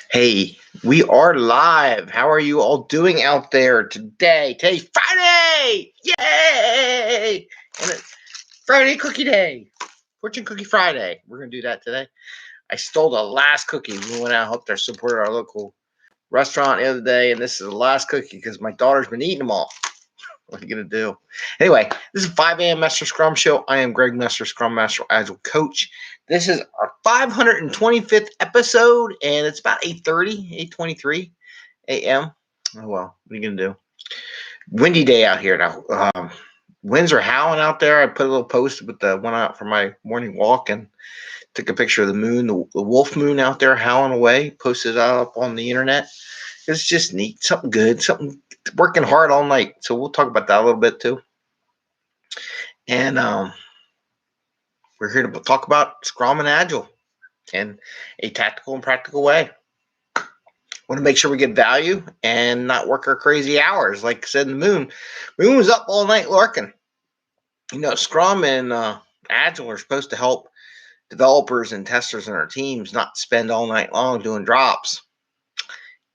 Hey, we are live. How are you all doing out there today? Today's Friday! Yay! And it's Friday Cookie Day. Fortune Cookie Friday. We're going to do that today. I stole the last cookie. We went out, helped our supported our local restaurant the other day, and this is the last cookie because my daughter's been eating them all. What are you going to do? Anyway, this is 5amMesterScrum Scrum Show. I am Greg Mester, Scrum Master, Agile Coach. This is our 525th episode, and it's about 8:30, 8:23 a.m. Oh, well, what are you going to do? Windy day out here now. Winds are howling out there. I put a little post with the one out for my morning walk and took a picture of the moon, the wolf moon out there howling away, posted it up on the internet. It's just neat, something good, something working hard all night. So we'll talk about that a little bit too. And we're here to talk about Scrum and Agile in a tactical and practical way. Want to make sure we get value and not work our crazy hours. Like I said, the moon was up all night working. You know, Scrum and Agile are supposed to help developers and testers in our teams not spend all night long doing drops.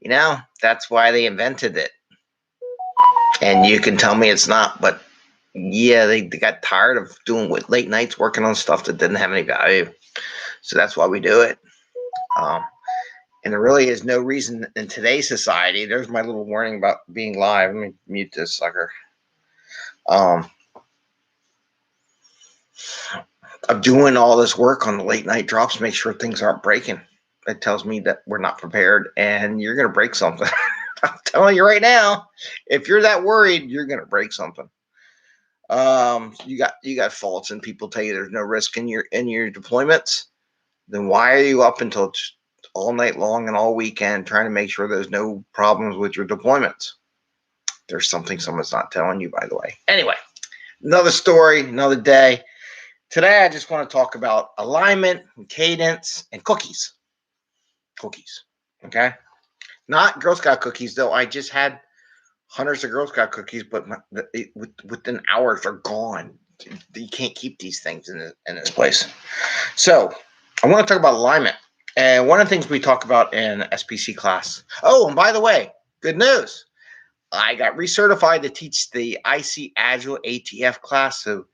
You know, that's why they invented it. And you can tell me it's not, but yeah, they got tired of doing late nights working on stuff that didn't have any value. So that's why we do it. And there really is no reason in today's society. There's my little warning about being live. Let me mute this sucker. Of doing all this work on the late night drops, make sure things aren't breaking. It tells me that we're not prepared and you're going to break something. I'm telling you right now, if you're that worried, you're going to break something. You got faults and people tell you there's no risk in your deployments. Then why are you up until all night long and all weekend trying to make sure there's no problems with your deployments? There's something someone's not telling you, by the way. Anyway, another story, another day. Today, I just want to talk about alignment, and cadence, and cookies. Cookies, okay? Not Girl Scout cookies, though. I just had hundreds of Girl Scout cookies, but within hours they're gone. You can't keep these things in this place. So I want to talk about alignment. And one of the things we talk about in SPC class. Oh, and by the way, good news. I got recertified to teach the IC Agile ATF class. So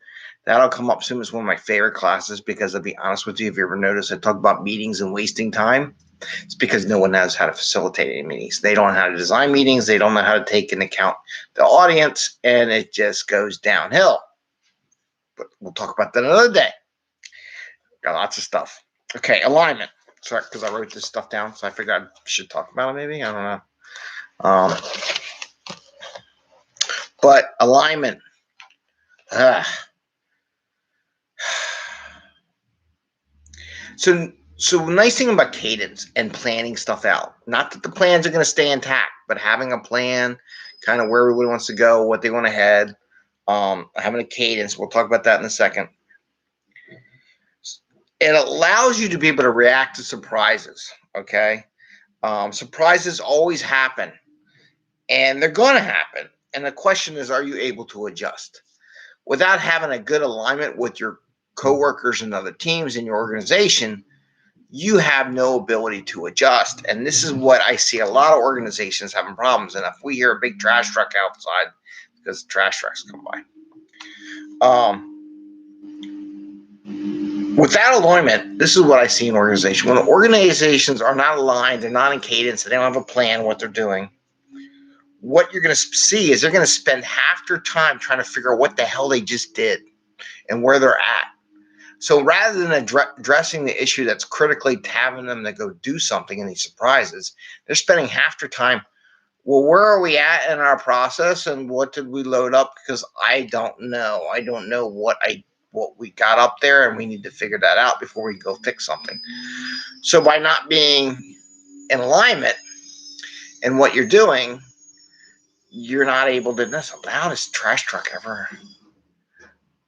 that'll come up soon. It's one of my favorite classes because I'll be honest with you, if you ever notice, I talk about meetings and wasting time. It's because no one knows how to facilitate any meetings. They don't know how to design meetings. They don't know how to take into account the audience, and it just goes downhill. But we'll talk about that another day. Got lots of stuff. Okay, alignment. Sorry, because I wrote this stuff down, so I figured I should talk about it maybe. I don't know. But alignment. So nice thing about cadence and planning stuff out. Not that the plans are going to stay intact, but having a plan, kind of where everybody wants to go, what they want to head. Having a cadence. We'll talk about that in a second. It allows you to be able to react to surprises. Okay, surprises always happen, and they're going to happen. And the question is, are you able to adjust? Without having a good alignment with your coworkers and other teams in your organization, you have no ability to adjust. And this is what I see a lot of organizations having problems. And if we hear a big trash truck outside, because trash trucks come by. Without alignment, this is what I see in organizations. When organizations are not aligned, they're not in cadence, they don't have a plan what they're doing, what you're going to see is they're going to spend half their time trying to figure out what the hell they just did and where they're at. So rather than addressing the issue that's critically having them to go do something in these surprises, they're spending half their time, well, where are we at in our process and what did we load up? Because I don't know. I don't know what we got up there, and we need to figure that out before we go fix something. So by not being in alignment in what you're doing, you're not able to. That's the loudest trash truck ever.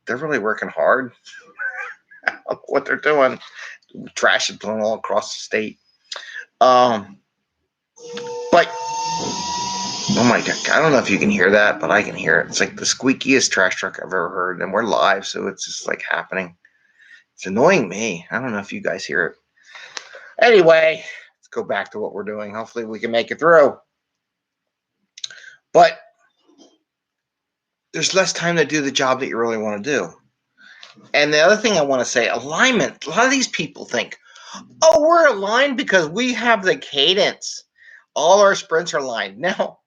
They're really working hard. I don't know what they're doing. Trash is blowing all across the state. But oh my God, I don't know if you can hear that, but I can hear it. It's like the squeakiest trash truck I've ever heard, and we're live, so it's just like happening. It's annoying me. I don't know if you guys hear it. Anyway, go back to what we're doing. Hopefully we can make it through. But there's less time to do the job that you really want to do. And the other thing I want to say, alignment. A lot of these people think, oh, we're aligned because we have the cadence. All our sprints are aligned. Now,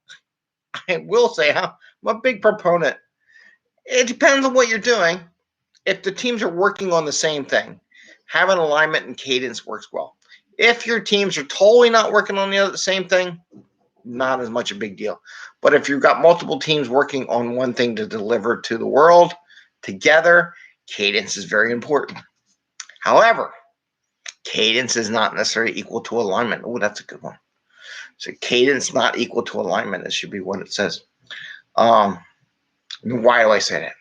I will say I'm a big proponent. It depends on what you're doing. If the teams are working on the same thing, having alignment and cadence works well. If your teams are totally not working on the same thing, not as much a big deal. But if you've got multiple teams working on one thing to deliver to the world together, cadence is very important. However, cadence is not necessarily equal to alignment. Oh, that's a good one. So cadence not equal to alignment. It should be what it says. Why do I say that?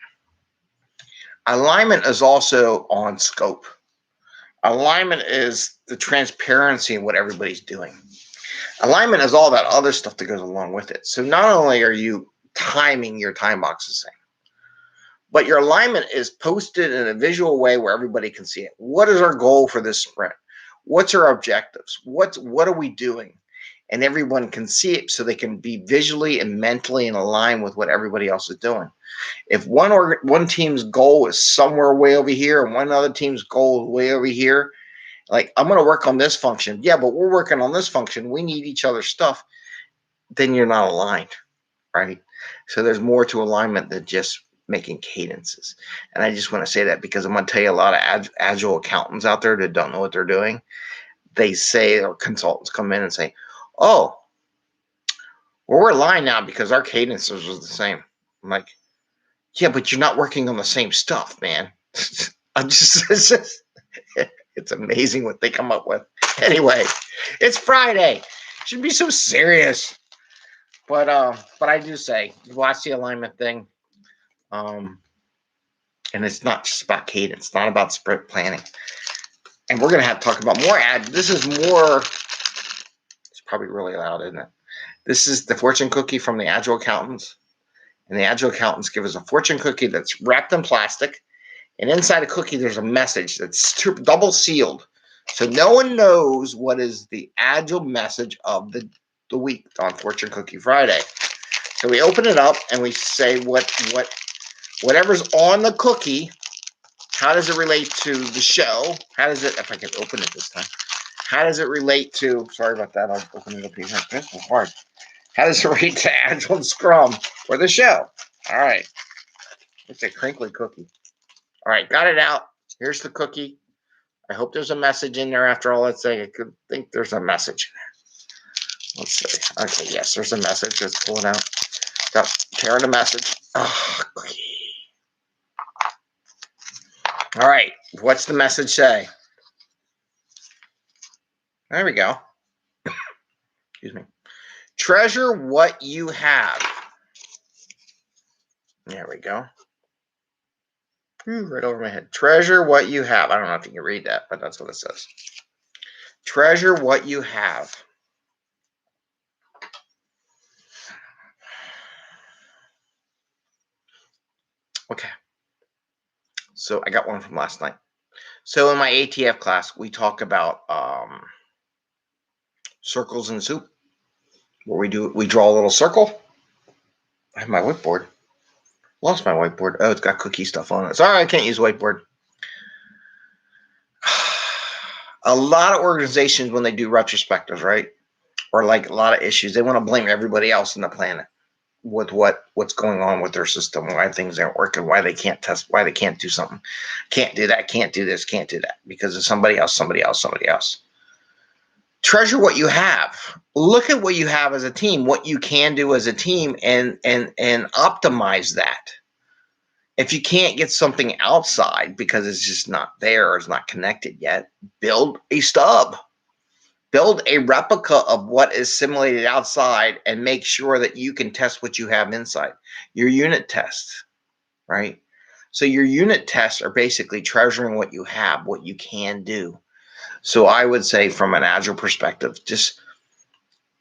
Alignment is also on scope. Alignment is the transparency in what everybody's doing. Alignment is all that other stuff that goes along with it. So not only are you timing your time box the same, but your alignment is posted in a visual way where everybody can see it. What is our goal for this sprint? What's our objectives? What are we doing? And everyone can see it so they can be visually and mentally in line with what everybody else is doing. If one team's goal is somewhere way over here and one other team's goal is way over here, like, I'm going to work on this function. Yeah, but we're working on this function. We need each other's stuff. Then you're not aligned, right? So there's more to alignment than just making cadences. And I just want to say that because I'm going to tell you a lot of Agile accountants out there that don't know what they're doing. They say, or consultants come in and say, oh, well, we're aligned now because our cadences was the same. I'm like, yeah, but you're not working on the same stuff, man. It's amazing what they come up with. Anyway, it's Friday. Shouldn't be so serious. But I do say, watch the alignment thing. And it's not just about cadence. It's not about sprint planning. And we're going to have to talk about more This is more, it's probably really loud, isn't it? This is the fortune cookie from the Agile accountants. And the Agile accountants give us a fortune cookie that's wrapped in plastic. And inside a cookie, there's a message that's double sealed. So no one knows what is the Agile message of the week on Fortune Cookie Friday. So we open it up and we say whatever's on the cookie, how does it relate to the show? How does it, if I can open it this time, how does it relate to, sorry about that, I'll open it up here. This is hard. How does it relate to Agile and Scrum or the show? All right. It's a crinkly cookie. All right, got it out. Here's the cookie. I hope there's a message in there after all that saying. I could think there's a message in there. Let's see. Okay, yes, there's a message. Let's pull it out. Got tearing the message. Oh, all right, what's the message say? There we go. Excuse me. Treasure what you have. There we go. Right over my head. Treasure what you have. I don't know if you can read that, but that's what it says. Treasure what you have. Okay. So I got one from last night. So in my ATF class, we talk about circles in soup, where we draw a little circle. I have my whiteboard. Lost my whiteboard. Oh, it's got cookie stuff on it. Sorry, I can't use whiteboard. A lot of organizations, when they do retrospectives, right, or like a lot of issues, they want to blame everybody else on the planet with what's going on with their system, why things aren't working, why they can't test, why they can't do something, can't do that, can't do this, can't do that, because of somebody else. Treasure what you have. Look at what you have as a team, what you can do as a team, and optimize that. If you can't get something outside because it's just not there or it's not connected yet, build a stub. Build a replica of what is simulated outside and make sure that you can test what you have inside. Your unit tests, right? So your unit tests are basically treasuring what you have, what you can do. So I would say from an Agile perspective, just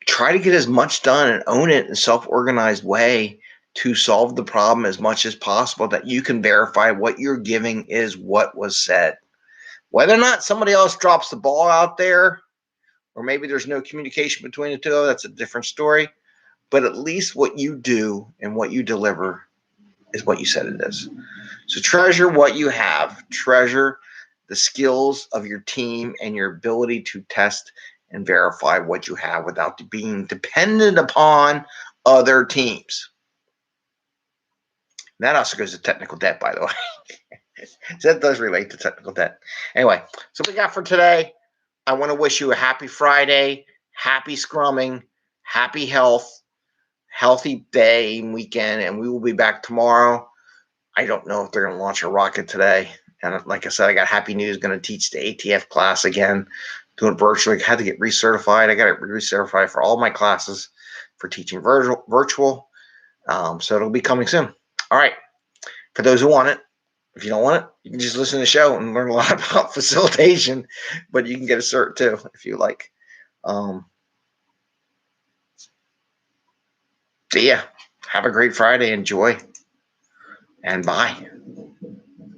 try to get as much done and own it in a self-organized way to solve the problem as much as possible, that you can verify what you're giving is what was said. Whether or not somebody else drops the ball out there, or maybe there's no communication between the two. That's a different story. But at least what you do and what you deliver is what you said it is. So treasure what you have. Treasure the skills of your team and your ability to test and verify what you have without being dependent upon other teams. And that also goes to technical debt, by the way. So that does relate to technical debt. Anyway, so what we got for today. I want to wish you a happy Friday, happy scrumming, happy health, healthy day and weekend, and we will be back tomorrow. I don't know if they're going to launch a rocket today. And like I said, I got happy news, going to teach the ATF class again, doing virtually. I had to get recertified. I got to recertify for all my classes for teaching virtual. So it'll be coming soon. All right. For those who want it, if you don't want it, you can just listen to the show and learn a lot about facilitation, but you can get a cert too if you like. So yeah, have a great Friday. Enjoy and bye.